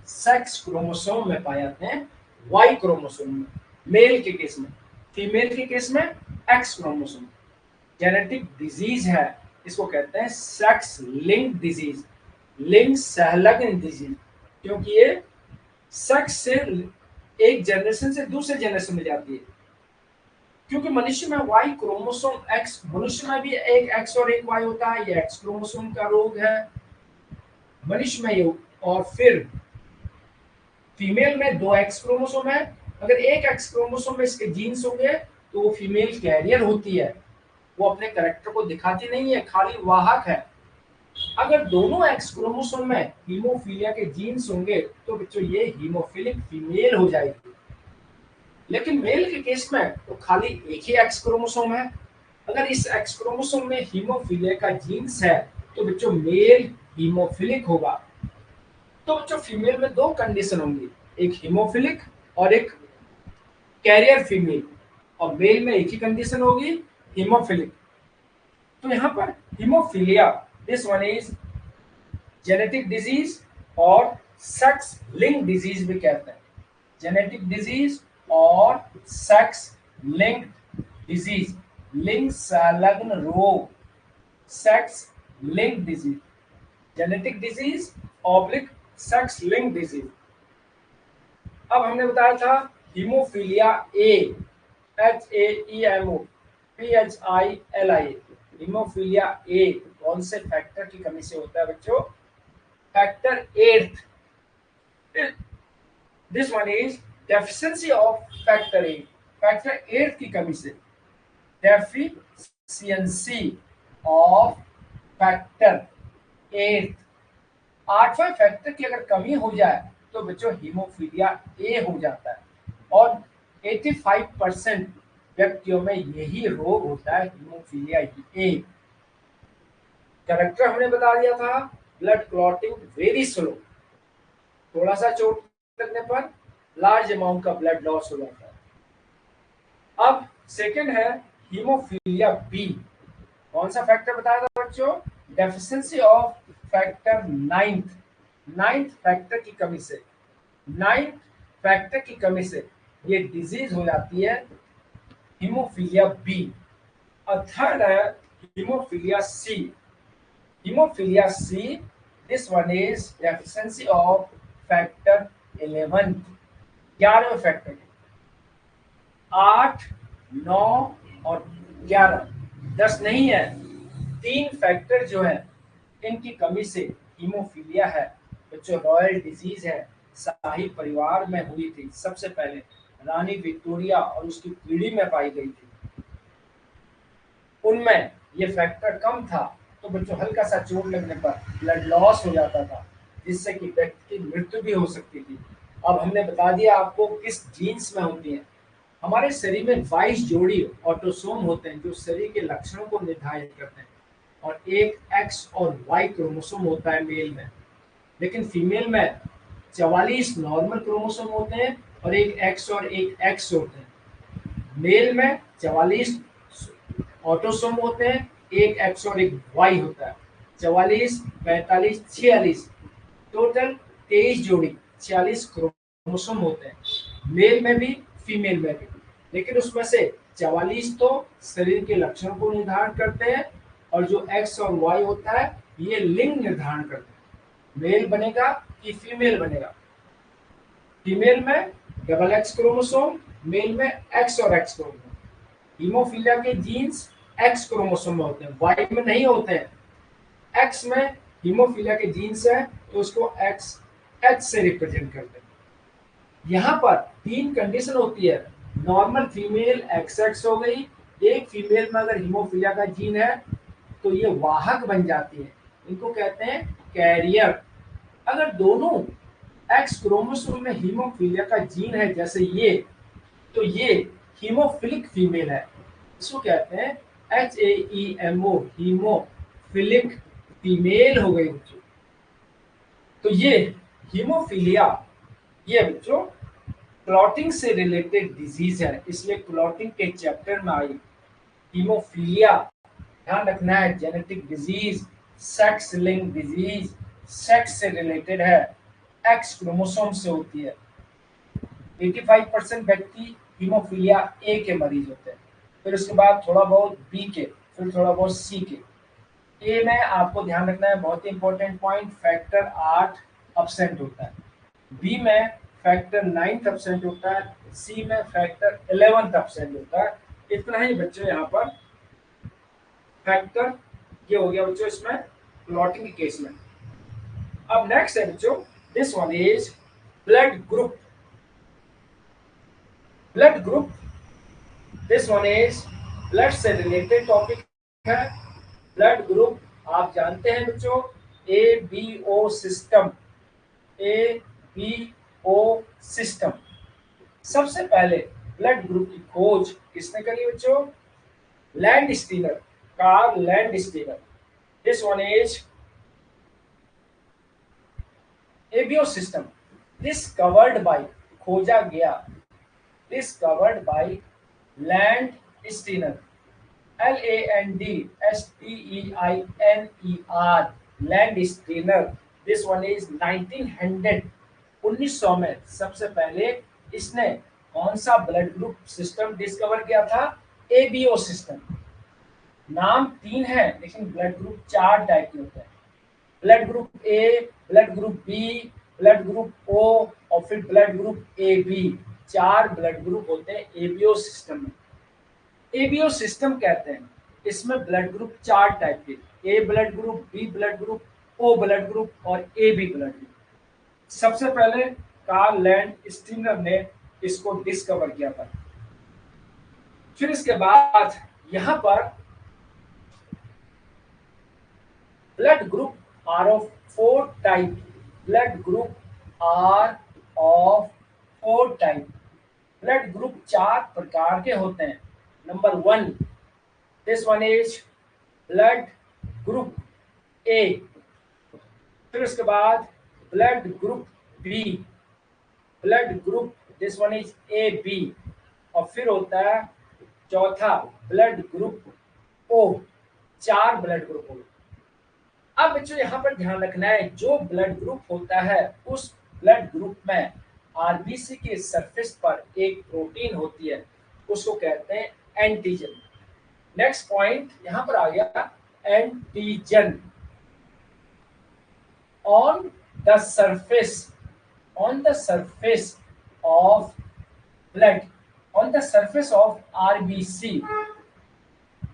सेक्स क्रोमोसोम में पाए जाते हैं, वाई क्रोमोसोम में मेल के केस में, फीमेल के केस में एक्स क्रोमोसोम। जेनेटिक डिजीज है, इसको कहते हैं सेक्स लिंक डिजीज, लिंक सहलग्न डिजीज, क्योंकि ये सेक्स से एक जनरेशन से दूसरे जनरेशन में जाती है। क्योंकि मनुष्य में वाई क्रोमोसोम एक्स, मनुष्य में भी एक एक्स और एक वाई होता है, ये एक्स क्रोमोसोम का रोग है मनुष्य में ये। और फिर फीमेल में 2 एक्स क्रोमोसोम है, अगर एक एक्स क्रोमोसोम में इसके जीन्स होंगे तो वो फीमेल कैरियर होती है, वो अपने कैरेक्टर को दिखाती नहीं है, खाली वाहक है। अगर दोनों एक्स क्रोमोसोम में हीमोफीलिया के जीन्स होंगे तो बच्चों ये हीमोफिलिक फीमेल हो जाएगी। लेकिन मेल के केस में तो खाली एक ही एक्स क्रोमोसोम है। अगर इस एक्स क्रोमोसोम में हीमोफीलिया का जीन्स है तो बच्चों मेल हीमोफिलिक होगा। तो बच्चों फीमेल में 2 कंडीशन होंगी, एक हीमोफिलिक और एक कैरियर फीमेल, और मेल में एक ही कंडीशन होगी, हीमोफिलिक। तो यहाँ पर haemophilia this one is genetic disease और सेक्स लिंक डिजीज भी कहते हैं। जेनेटिक डिजीज और सेक्स लिंक्ड डिजीज, लिंग संलग्न रोग, sex link disease, genetic disease oblique sex link disease. अब हमने बताया था haemophilia A, HAEMO PHILIA, haemophilia A कौन से फैक्टर की कमी से होता है बच्चों? Factor 8। This one is deficiency of factor 8, factor 8 की कमी से, डेफिशिएंसी ऑफ फैक्टर 8, 8वें फैक्टर की अगर कमी हो जाए तो बच्चों हीमोफीलिया ए हो जाता है। और 85% व्यक्तियों में यही रोग होता है, हीमोफीलिया ए। कैरेक्टर हमने बता दिया था, ब्लड क्लॉटिंग वेरी स्लो, थोड़ा सा चोट लगने पर लार्ज अमाउंट का ब्लड लॉस हो जाता है। अब सेकंड है हीमोफीलिया बी, कौन सा फैक्टर बताया था बच्चों? Deficiency of factor 9th factor की कमी से, 9th फैक्टर की कमी से ये डिजीज हो जाती है हीमोफीलिया बी। और थर्ड है haemophilia C, haemophilia C this one is deficiency of factor 11, 11वें फैक्टर, 8, 9 और 11, 10 नहीं है, 3 फैक्टर जो है इनकी कमी से हीमोफीलिया है बच्चों। रॉयल डिजीज है, शाही परिवार में हुई थी, सबसे पहले रानी विक्टोरिया और उसकी पीढ़ी में पाई गई थी, उनमें ये फैक्टर कम था तो बच्चों हल्का सा चोट लगने पर ब्लड लॉस हो जाता था, जिससे कि व्यक्ति की मृत्यु भी हो सकती थी। अब हमने बता दिया आपको किस जीन्स में होती है। हमारे शरीर में 22 जोड़ी ऑटोसोम होते हैं जो शरीर के लक्षणों को निर्धारित करते हैं, और एक एक्स और वाई क्रोमोसोम होता है मेल में। लेकिन फीमेल में 44 नॉर्मल क्रोमोसोम होते हैं और एक एक्स और एक एक्स होते हैं। मेल में 44 ऑटोसोम होते हैं, एक एक्स और एक वाई होता है। 44, 45, 46 टोटल 23 जोड़ी 46 क्रोमोसोम होते हैं, मेल में भी फीमेल में भी। लेकिन उसमें से 44 तो शरीर के लक्षणों को निर्धारण करते हैं, और जो एक्स और वाई होता है ये लिंग निर्धारण करते हैं, मेल बनेगा कि फीमेल बनेगा। फीमेल में डबल एक्स क्रोमोसोम, मेल में एक्स और एक्स क्रोमोसोम। हीमोफीलिया के जीन्स एक्स क्रोमोसोम में होते हैं, वाई में नहीं होते हैं। एक्स में हीमोफीलिया के जीन्स है तो उसको एक्स एच से रिप्रेजेंट करते हैं। यहाँ पर 3 कंडीशन होती है, नॉर्मल फीमेल एक्स एक्स हो गई, एक फीमेल में अगर हीमोफीलिया का जीन है तो ये वाहक बन जाती है, इनको कहते हैं कैरियर। अगर दोनों एक्स क्रोमोसोम में हीमोफीलिया का जीन है जैसे ये, तो ये हीमोफिलिक फीमेल है, इसको कहते हैं HAEMO, हीमोफिलिक फीमेल हो गई बच्चों। तो ये हीमोफीलिया ये बच्चों क्लॉटिंग से रिलेटेड डिजीज है, इसलिए क्लॉटिंग के चैप्टर में आई हीमोफीलिया। ध्यान रखना है, genetic disease, sex link disease, sex से रिलेटेड है, एक्स क्रोमोसोम से होती है। 85% व्यक्ति हीमोफीलिया ए के मरीज होते हैं, फिर उसके बाद थोड़ा बहुत बी के, फिर थोड़ा बहुत सी के। ए में आपको ध्यान रखना है, बहुत ही इंपॉर्टेंट पॉइंट, फैक्टर 8 अपसेंट होता है, बी में फैक्टर 9 अपसेंट होता है, सी में फैक्टर 11 अपसेंट होता है। इतना ही बच्चों यहाँ पर फैक्टर ये हो गया बच्चों इसमें क्लॉटिंग के केस में। अब नेक्स्ट है बच्चों, this one is blood group. Blood group, this one is blood से रिलेटेड टॉपिक है। ब्लड ग्रुप आप जानते हैं बच्चों, ABO सिस्टम, ABO सिस्टम। सबसे पहले ब्लड ग्रुप की खोज किसने करी बच्चों? Landsteiner, Karl Landsteiner. This one is ABO system discovered by, खोजा गया, discovered by Landsteiner, LANDSTEINER, Landsteiner. This one is 1900, 1900 में सबसे पहले इसने कौन सा ब्लड ग्रुप सिस्टम डिस्कवर किया था? ABO system. नाम 3 है लेकिन ब्लड ग्रुप 4 टाइप के होते हैं, blood group A, blood group B, blood group O और फिर blood group AB। 4 blood group होते हैं ABO सिस्टम में। ABO सिस्टम कहते हैं, इसमें ब्लड ग्रुप 4 टाइप के, A blood group, B blood group, O blood group और AB ब्लड ग्रुप। सबसे पहले कार्ल लैंडस्टीनर ने इसको डिस्कवर किया था। फिर इसके बाद यहां पर blood group are of 4 type, blood group are of 4 type, blood group 4 प्रकार के होते हैं। Number 1, this one is blood group A, फिर उसके बाद blood group B, blood group this one is AB, और फिर होता है चौथा blood group O। 4 blood group हो गए। अब बच्चों यहाँ पर ध्यान रखना है, जो ब्लड ग्रुप होता है उस ब्लड ग्रुप में RBC के सरफेस पर एक प्रोटीन होती है, उसको कहते हैं एंटीजन। नेक्स्ट पॉइंट यहाँ पर आ गया antigen. On the surface, on the surface of blood, on the surface of RBC,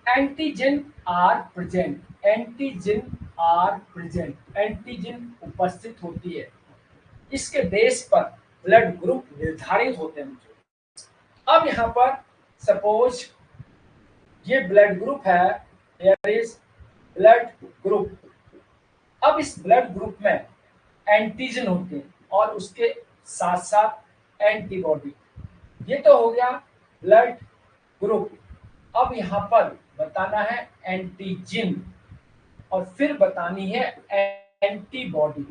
antigen are present, antigen are present, antigen उपस्थित होती है, इसके बेस पर ब्लड ग्रुप निर्धारित होते हैं। अब यहाँ पर सपोज ये ब्लड ग्रुप है, देयर इज ब्लड ग्रुप। अब इस ब्लड ग्रुप में एंटीजन होते हैं और उसके साथ साथ एंटीबॉडी। ये तो हो गया ब्लड ग्रुप। अब यहाँ पर बताना है एंटीजन और फिर बतानी है एंटीबॉडी।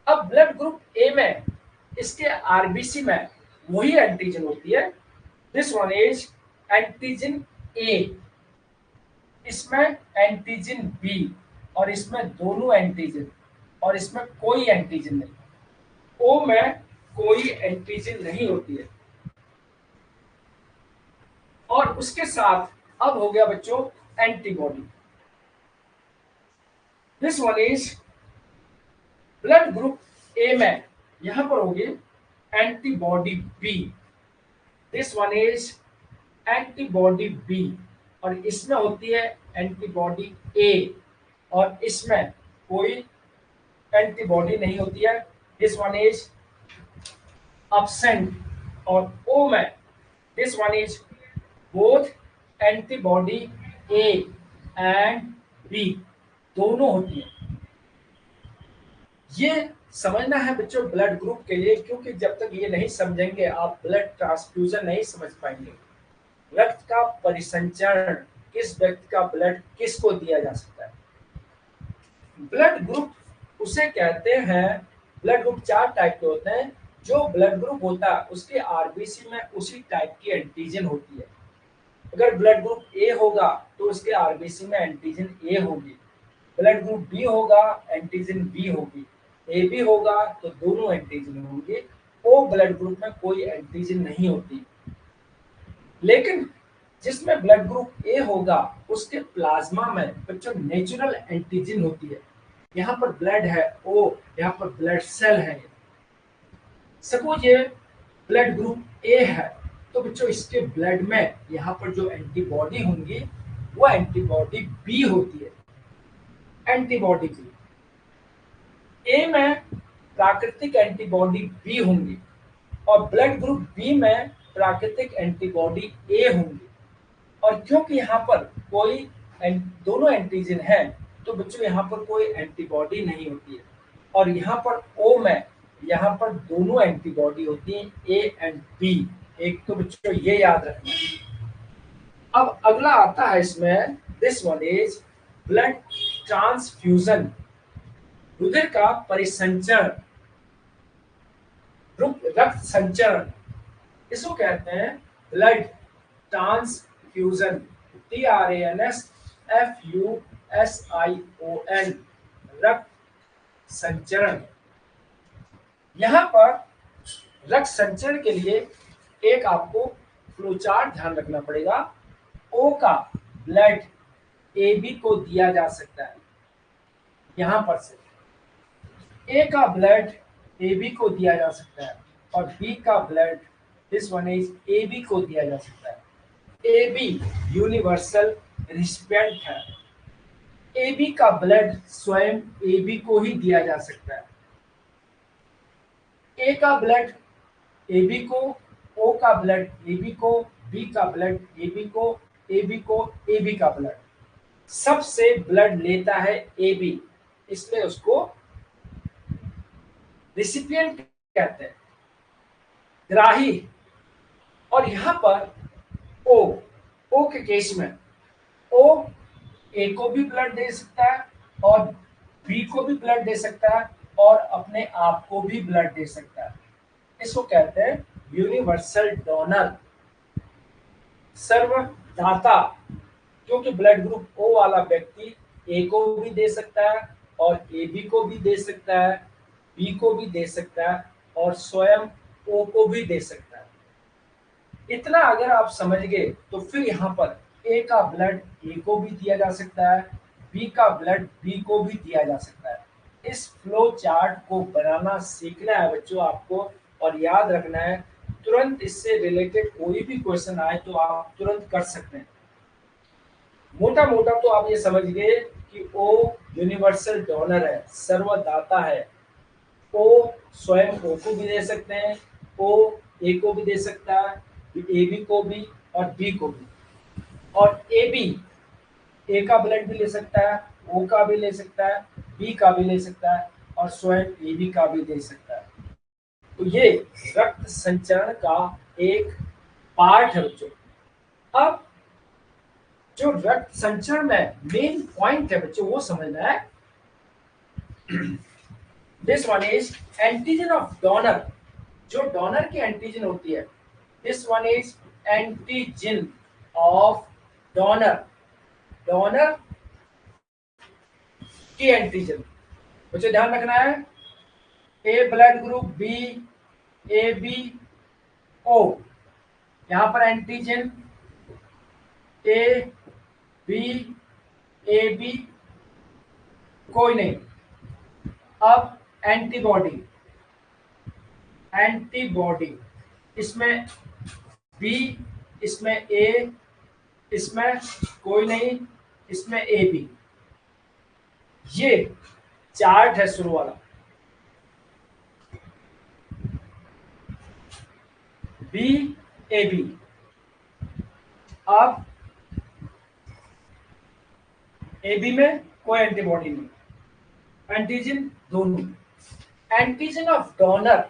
अब ब्लड ग्रुप ए में इसके RBC में वही एंटीजन होती है, दिस वन इज एंटीजन ए, इसमें एंटीजन बी और इसमें दोनों एंटीजन, और इसमें कोई एंटीजन नहीं। ओ में कोई एंटीजन नहीं होती है। और उसके साथ अब हो गया बच्चों antibody. This one is blood group A में यहां पर होगी antibody B, this one is antibody B, और इसमें होती है एंटीबॉडी ए और इसमें कोई एंटीबॉडी नहीं होती है, दिस वन इज absent। और ओ में this one is both antibody A and B, दोनों होती है। ये समझना है बच्चों ब्लड ग्रुप के लिए, क्योंकि जब तक ये नहीं समझेंगे आप ब्लड ट्रांसफ्यूजन नहीं समझ पाएंगे। रक्त का परिसंचरण, किस व्यक्ति का ब्लड किसको दिया जा सकता है। ब्लड ग्रुप उसे कहते हैं, ब्लड ग्रुप 4 टाइप के होते हैं। जो ब्लड ग्रुप होता है उसके आरबीसी में उसी टाइप की एंटीजन होती है। अगर ब्लड ग्रुप ए होगा तो उसके आरबीसी में एंटीजन ए होगी, ब्लड ग्रुप बी होगा एंटीजन बी होगी, ए बी होगा तो दोनों एंटीजन होंगे। ओ ब्लड ग्रुप में कोई एंटीजन नहीं होती। लेकिन जिसमें ब्लड ग्रुप ए होगा उसके प्लाज्मा में बच्चों नेचुरल एंटीजन होती है। यहाँ पर ब्लड है ओ, यहाँ पर ब्लड सेल है। सपोज ये ब्लड ग्रुप ए है तो बच्चों इसके ब्लड में यहाँ पर जो एंटीबॉडी होंगी वो एंटीबॉडी बी होती है। एंटीबॉडी बी ए में प्राकृतिक एंटीबॉडी बी होंगी और ब्लड ग्रुप बी में प्राकृतिक एंटीबॉडी ए होंगी। और क्योंकि यहाँ पर कोई दोनों एंटीजन है तो बच्चों यहाँ पर कोई एंटीबॉडी नहीं होती है। और यहाँ पर ओ में यहाँ पर दोनों एंटीबॉडी होती है ए एंड बी। एक तो बच्चों ये याद रखना। अब अगला आता है इसमें, this one is blood transfusion, रुधिर का परिसंचरण, रक्त संचरण, इसको कहते हैं ब्लड ट्रांसफ्यूजन। TRANSFUSION, रक्त संचरण। यहाँ पर रक्त संचरण के लिए एक आपको फ्लोचार्ट ध्यान रखना पड़ेगा। ओ का ब्लड ए बी को दिया जा सकता है, यहाँ पर से ए का ब्लड ए बी को दिया जा सकता है और बी का blood, this one is A B को दिया जा सकता है। ए बी यूनिवर्सल रिसिपिएंट है। ए बी का ब्लड स्वयं ए बी को ही दिया जा सकता है। ए का ब्लड ए बी को, ओ का ब्लड ए बी को, बी का ब्लड ए बी को, ए बी को ए बी का ब्लड, सबसे ब्लड लेता है ए बी, इसलिए उसको रिसिपिएंट कहते हैं, ग्राही। और यहां पर ओ के केस में ओ ए को भी ब्लड दे सकता है और बी को भी ब्लड दे सकता है और अपने आप को भी ब्लड दे सकता है। इसको कहते हैं यूनिवर्सल डोनर, सर्वदाता। क्योंकि ब्लड ग्रुप ओ वाला व्यक्ति ए को भी दे सकता है और ए बी को भी दे सकता है, बी को भी दे सकता है और स्वयं ओ को भी दे सकता है। इतना अगर आप समझ गए तो फिर यहाँ पर ए का ब्लड ए को भी दिया जा सकता है, बी का ब्लड बी को भी दिया जा सकता है। इस फ्लो चार्ट को बनाना सीखना है बच्चों आपको, और याद रखना है तुरंत इससे रिलेटेड कोई भी क्वेश्चन आए तो आप तुरंत कर सकते हैं। मोटा मोटा तो आप ये समझ गए कि ओ यूनिवर्सल डोनर है, सर्वदाता है। ओ स्वयं ओ को भी दे सकते हैं, ओ ए को भी दे सकता है, ए बी को भी और बी को भी। और ए बी ए का ब्लड भी ले सकता है, ओ का भी ले सकता है, बी का भी ले सकता है और स्वयं ए बी का भी दे सकता है। तो ये रक्त संचरण का एक पार्ट है बच्चों। अब जो रक्त संचरण में मेन पॉइंट है बच्चों वो समझना है। This one is antigen of donor, जो डोनर की एंटीजन होती है। This one is antigen of donor, donor की एंटीजन। मुझे ध्यान रखना है A blood group B, A B O, यहां पर antigen A B, A B कोई नहीं। अब एंटीबॉडी, एंटीबॉडी इसमें बी, इसमें ए, इसमें कोई नहीं, इसमें ए बी। ये चार्ट है शुरू वाला, बी ए बी। अब ए बी में कोई एंटीबॉडी नहीं, एंटीजन दोनों। एंटीजन ऑफ डोनर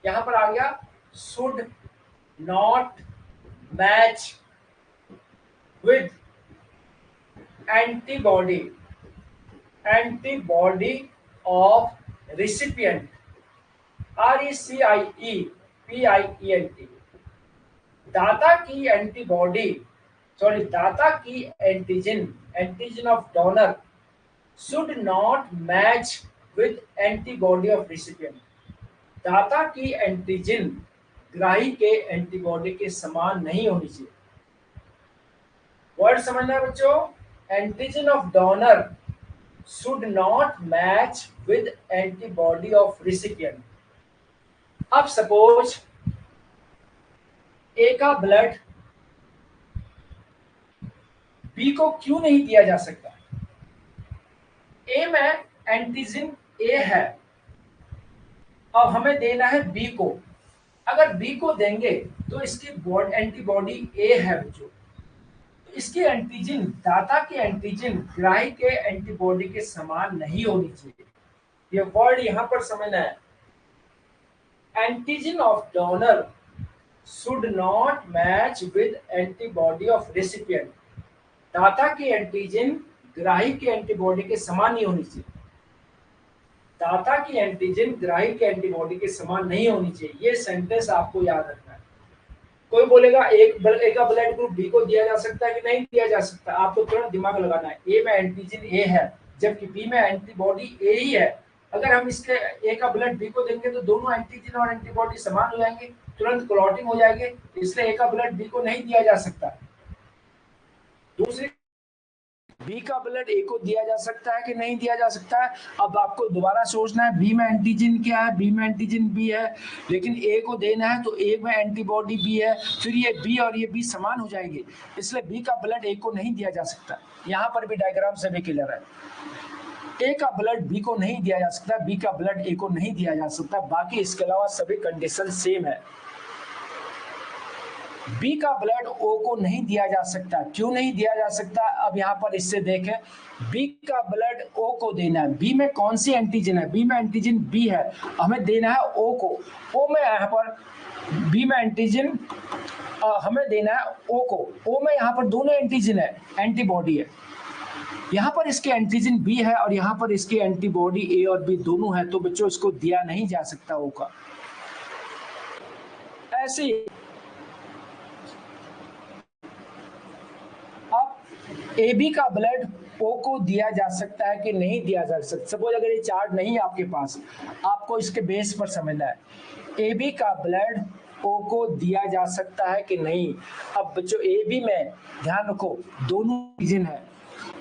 यहां पर आ गया, should not match with antibody of recipient, RECIEPIENT, दाता की एंटीबॉडी, सॉरी दाता की antigen of donor should not match with antibody of recipient, दाता की एंटीजन ग्राही के एंटीबॉडी के समान नहीं होनी चाहिए। वर्ड समझना है बच्चों, antigen of donor should not match with antibody of recipient. अब सपोज ए का ब्लड बी को क्यों नहीं दिया जा सकता? ए में एंटीजन ए है, अब हमें देना है बी को। अगर बी को देंगे तो इसकी एंटीबॉडी ए है बच्चों, तो इसकी एंटीजन दाता के एंटीजन ग्राही के एंटीबॉडी के समान नहीं होनी चाहिए। ये वर्ड यहां पर समझना है, antigen of donor should not match with antibody of recipient, दाता की एंटीजन ग्राही के एंटीबॉडी के समान नहीं होनी चाहिए, दाता की एंटीजन ग्राही के एंटीबॉडी के समान नहीं होनी चाहिए। ये सेंटेंस आपको याद रखना है। कोई बोलेगा एक का ब्लड ग्रुप बी को दिया जा सकता है कि नहीं दिया जा सकता, आपको तुरंत दिमाग लगाना है। ए में एंटीजन ए है जबकि बी में एंटीबॉडी ए ही है, अगर हम इसके ए का ब्लड बी को देंगे तो दोनों एंटीजन और एंटीबॉडी समान हो जाएंगे, तुरंत क्लॉटिंग हो जाएगी, इसलिए ए का ब्लड बी को नहीं दिया जा सकता। दूसरी, बी का ब्लड ए को दिया जा सकता है कि नहीं दिया जा सकता है। अब आपको दोबारा सोचना है, बी में एंटीजन क्या है, बी में एंटीजन बी है, लेकिन ए को देना है तो ए में एंटीबॉडी बी है, फिर ये बी और ये बी समान हो जाएंगे, इसलिए बी का ब्लड ए को नहीं दिया जा सकता। यहाँ पर भी डायग्राम से भी क्लियर है, ए का ब्लड बी को नहीं दिया जा सकता, बी का ब्लड ए को नहीं दिया जा सकता, बाकी इसके अलावा सभी कंडीशन सेम है। बी का ब्लड ओ को नहीं दिया जा सकता, क्यों नहीं दिया जा सकता? अब यहाँ पर इससे देखें, बी का ब्लड ओ को देना है, बी में कौन सी एंटीजन है, बी में एंटीजन बी है, हमें देना है ओ को, ओ में यहाँ पर बी में एंटीजन हमें देना है ओ को, ओ में यहाँ पर दोनों एंटीजन है, एंटीबॉडी है, यहाँ पर इसके एंटीजन बी है और यहाँ पर इसकी एंटीबॉडी ए और बी दोनों है, तो बच्चों इसको दिया नहीं जा सकता ओ का। ऐसे ए बी का ब्लड ओ को दिया जा सकता है कि नहीं दिया जा सकता। सपोज अगर ये चार्ट नहीं है आपके पास, आपको इसके बेस पर समझना है, ए बी का ब्लड ओ को दिया जा सकता है कि नहीं। अब बच्चों ए बी में ध्यान रखो दोनों एंटीजन है,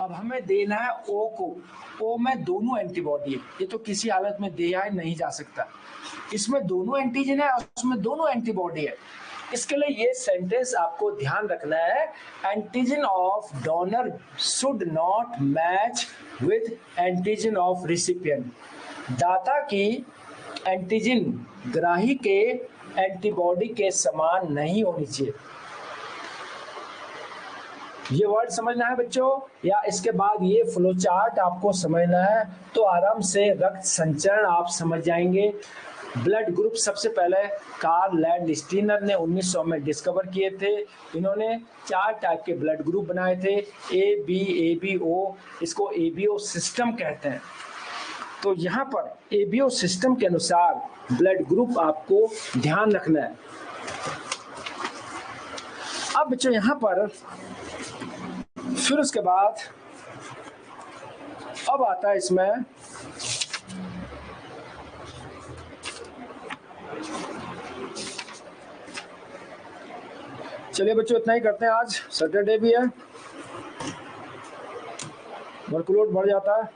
अब हमें देना है ओ को, ओ में दोनों एंटीबॉडी है, ये तो किसी हालत में दिया नहीं जा सकता, इसमें दोनों एंटीजन है और उसमें दोनों एंटीबॉडी है। इसके लिए ये सेंटेंस आपको ध्यान रखना है, antigen of donor should not match with antigen of recipient, दाता की एंटीजन ग्राही के एंटीबॉडी के समान नहीं होनी चाहिए। ये वर्ड समझना है बच्चों, या इसके बाद ये फ्लो चार्ट आपको समझना है तो आराम से रक्त संचरण आप समझ जाएंगे। ब्लड ग्रुप सबसे पहले कार्ल लैंडस्टीनर ने 1900 में डिस्कवर किए थे। इन्होंने 4 टाइप के ब्लड ग्रुप बनाए थे, ए बी ओ, इसको एबीओ सिस्टम कहते हैं। तो यहाँ पर एबीओ सिस्टम के अनुसार ब्लड ग्रुप आपको ध्यान रखना है। अब बच्चों यहाँ पर फिर उसके बाद अब आता है इसमें चलिए बच्चों इतना ही करते हैं, आज सैटरडे भी है, वर्कलोड बढ़ जाता है।